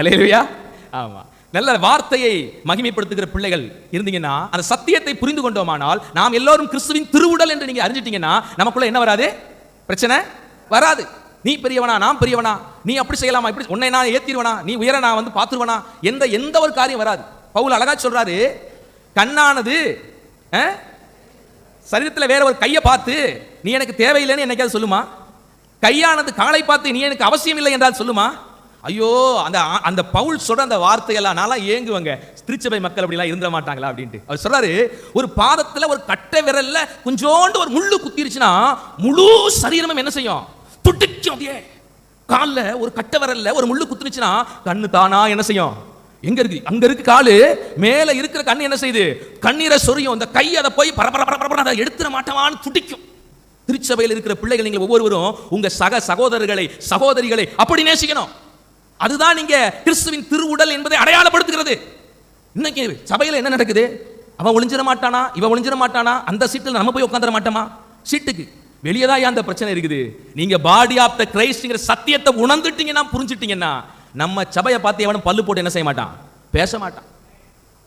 அல்லேலூயா. ஆமா, நல்ல வார்த்தையை மகிமைப்படுத்துகிற பிள்ளைகள் இருந்தீங்கன்னா, அந்த சத்தியத்தை புரிந்து கொண்டோமானால், நாம் எல்லோரும் கிறிஸ்துவின் திருவுடல் என்று நீங்க அறிஞ்சிட்டீங்கன்னா, நமக்குள்ள என்ன வராது? பிரச்சனை வராது. நீ பெரியவனா, நான் பெரியவனா, நீ அப்படி செய்யலாமா, இப்படி உன்னை நான் ஏத்திடுவனா, நீ உயர நான் வந்து பாத்துருவனா, எந்த ஒரு காரியம் வராது. பவுல் அழகா சொல்றாரு, கண்ணானது சரீரத்தில் வேற ஒரு கையை பார்த்து நீ எனக்கு தேவையில்லைன்னு என்னைக்காவது சொல்லுமா? கையானது காலை பார்த்து நீ எனக்கு அவசியம் இல்லை என்றால் சொல்லுமா? ஐயோ, அந்த பவுல் சொல்ற அந்த வார்த்தையெல்லாம் நான்லாம் ஏங்குவாங்க, திருச்சபை மக்கள் அப்படிலாம் இருந்துட மாட்டாங்களா அப்படின்ட்டு. அவர் சொல்றாரு, ஒரு பாதத்தில் ஒரு கட்டை விரல்ல கொஞ்சோண்டு ஒரு முள்ளு குத்திருச்சுன்னா முழு சரீரமும் என்ன செய்யும்? துடிக்கும். அப்படியே காலில் ஒரு கட்டை விரல்ல ஒரு முள்ளு குத்துனுச்சுன்னா கண்ணு தானா என்ன செய்யும்? எங்க இருக்கு? அங்க இருக்கு காலு, மேல இருக்கிற கண்ணு என்ன செய்யுது? கண்ணீரை சொரியும். அந்த கை அதை போய் பரபர அதை எடுத்துட மாட்டவான்னு துடிக்கும். திருச்சபையில் இருக்கிற பிள்ளைகள் நீங்கள் ஒவ்வொருவரும் உங்க சகோதரர்களை சகோதரிகளை அப்படி நேசிக்கணும். அதுதான் நீங்க கிறிஸ்துவின் திருவுடல் என்பதை அடையாளப்படுத்துகிறது. இன்னைக்கு சபையில் என்ன நடக்குது? அவன் ஒளிஞ்சிட மாட்டானா, இவன் ஒளிஞ்சிட மாட்டானா, அந்த சீட்டில் நம்ம போய் உட்காந்துட மாட்டோமா? சீட்டுக்கு வெளியே தான் அந்த பிரச்சனை இருக்குது. நீங்க பாடி ஆஃப் த கிரைஸ்ட்ங்கிற சத்தியத்தை உணர்ந்துட்டீங்கன்னா, புரிஞ்சுட்டீங்கன்னா, நம்ம சபையை பார்த்து எவனும் பல்லு போட்டு என்ன செய்ய மாட்டான்? பேச மாட்டான்.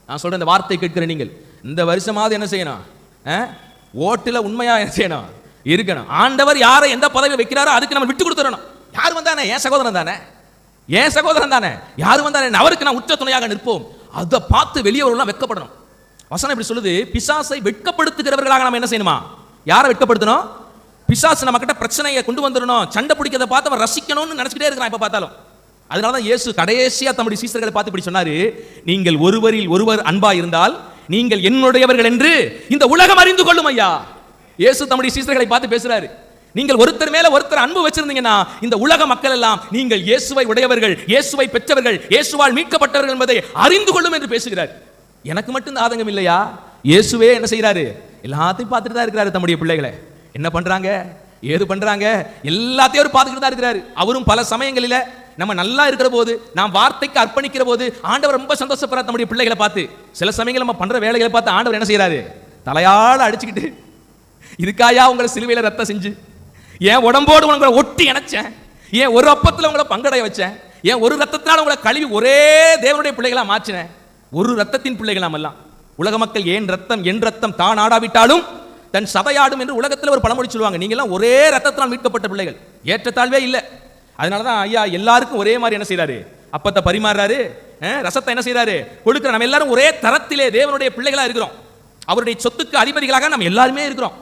நான் சொல்ற இந்த வார்த்தை கேட்கிற நீங்கள் இந்த வருஷமாவது என்ன செய்யணும்? ஓட்டுல உண்மையா என்ன செய்யணும்? இருக்கணும். ஆண்டவர் யாரை எந்த பதவி வைக்கிறாரோ அதுக்கு நம்ம விட்டு கொடுத்துடணும். யார் வந்தானே? என் சகோதரன் தானே, என் சகோதரன் தானே, யார் வந்தானே அவருக்கு நான் உற்ற துணையாக நிற்போம். அதை பார்த்து வெளியவர்கள்லாம் வெட்கப்படணும். வசனம் இப்படி சொல்லுது, பிசாசை வெட்கப்படுத்துகிறவர்களாக நம்ம என்ன செய்யணுமா? யாரை வெட்கப்படுத்தணும்? பிசாசு நம்ம கிட்ட பிரச்சனையை கொண்டு வந்துடணும், சண்டை பிடிக்கிறத பார்த்து அவன் ரசிக்கணும்னு நினைச்சிட்டே இருக்கிறான் எப்ப பார்த்தாலும். அதனாலதான் இயேசு கடைசியா தம்முடைய சீசர்களை பார்த்து இப்படி சொன்னாரு, நீங்கள் ஒருவரில் ஒருவர் அன்பா இருந்தால் நீங்கள் என்னுடையவர்கள் என்று இந்த உலகம் அறிந்து கொள்ளும். ஐயா, இயேசு தம்முடைய சீசர்களை பார்த்து பேசுறாரு. நீங்கள் ஒருத்தர் மேல ஒருத்தர் அன்பு வச்சிருந்தீங்கன்னா இந்த உலக மக்கள் எல்லாம் நீங்கள் இயேசுவை உடையவர்கள், இயேசுவை பெற்றவர்கள், இயேசுவால் மீட்கப்பட்டவர்கள் என்பதை அறிந்து கொள்ளும் என்று பேசுகிறார். எனக்கு மட்டும் இந்த ஆதங்கம் இல்லையா? இயேசுவே என்ன செய்யறாரு? எல்லாத்தையும் பார்த்துட்டு தான் இருக்கிறாரு. தம்முடைய பிள்ளைகளை என்ன பண்றாங்க, ஏது பண்றாங்க, எல்லாத்தையும் அவர் பார்த்துக்கிட்டு தான் இருக்கிறாரு. அவரும் பல சமயங்களில நம்ம நல்லா இருக்கிற போது, நாம் வார்த்தைக்கு அர்ப்பணிக்கிற போது ஆண்டவர் ரொம்ப சந்தோஷப்படுறார் நம்முடைய பிள்ளைகளை பார்த்து. சில சமயங்கள் நம்ம பண்ற வேலைகளை பார்த்து ஆண்டவர் என்ன செய்யறாரு? தலையால அடிச்சுக்கிட்டு, இதுக்காயா உங்களை சிலுவையில ரத்தம் செஞ்சு, ஏன் உடம்போடு உங்களை ஒட்டி இணைச்சேன், ஏன் ஒரு அப்பத்தில் உங்களை பங்கடைய வச்சேன், ஏன் ஒரு ரத்தத்தினால உங்களை கழுவி ஒரே தேவனுடைய பிள்ளைகளா மாற்றினேன். ஒரு ரத்தத்தின் பிள்ளைகளாம் எல்லாம். உலக மக்கள் என் ரத்தம் தான் ஆடாவிட்டாலும் தன் சதையாடும் என்று உலகத்தில் ஒரு பழமொழி சொல்லுவாங்க. நீங்க எல்லாம் ஒரே ரத்தத்தினால் மீட்கப்பட்ட பிள்ளைகள், ஏற்றத்தாழ்வே இல்லை. அதனாலதான் ஐயா எல்லாருக்கும் ஒரே மாதிரி என்ன செய்யறாரு? அப்பத்தை பரிமாறாரு, ரசத்தை என்ன செய்யறாரு? கொடுக்கிற. நம்ம எல்லாரும் ஒரே தரத்திலே தேவனுடைய பிள்ளைகளா இருக்கிறோம். அவருடைய சொத்துக்கு அதிபதிகளாக நம்ம எல்லாருமே இருக்கிறோம்.